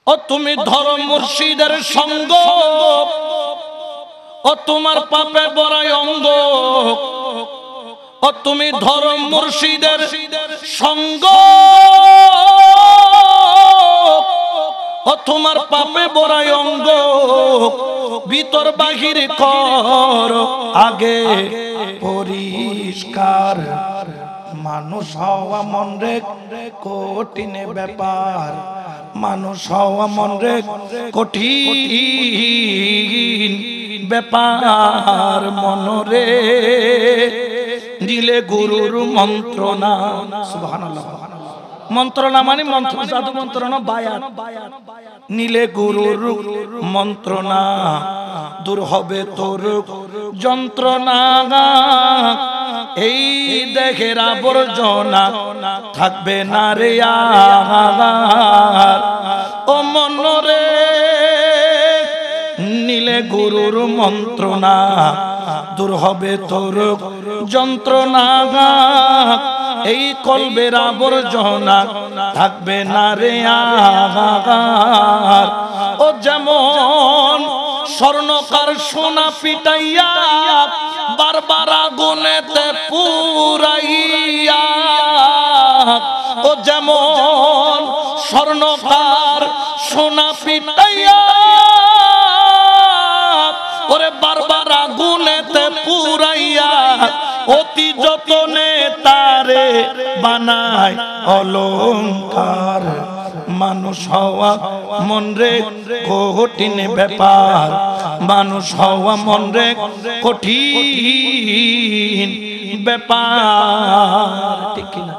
ও তুমি ধরো মুর্শিদের সঙ্গ, ও তোমার পাপে বড়াই অঙ্গ। ও তুমি ধরো মুর্শিদের সঙ্গ, ও তোমার পাপে বড়াই অঙ্গ। ভিতর বাহির কর আগে পরিষ্কার। মানুষ হওয়া মন রে কঠিন ব্যাপার, মানুষ হওয়া মন রে কঠিন ব্যাপার। মনরে দিলে গুরুর মন্ত্রণা। সুবহানাল্লাহ। মন্ত্রণা মানে মন্ত্র, জাদু মন্ত্র না, বায়াত। নিলে গুরুর মন্ত্রণা, দূর হবে তোর যন্ত্রণা। এই দেহের আবর্জনা থাকবে না রে আর। ও মনরে নিলে গুরুর মন্ত্রণা, দূর হবে তোর যন্ত্রণা। এই কলবের আবর্জনা থাকবে না রে আর। ও যেমন স্বর্ণকার সোনা পিটাইয়া বারবার আগুনেতে পুরাইয়া। ও যেমন স্বর্ণকার সোনা পিটাইয়া ওরে বারবার আগুনেতে পুরাইয়া অতি যতনে তারে বানায় অলংকার। মানুষ হওয়া মন রে কঠিন ব্যাপার, মানুষ হওয়া মন রে কঠিন ব্যাপার। ঠিক কিনা?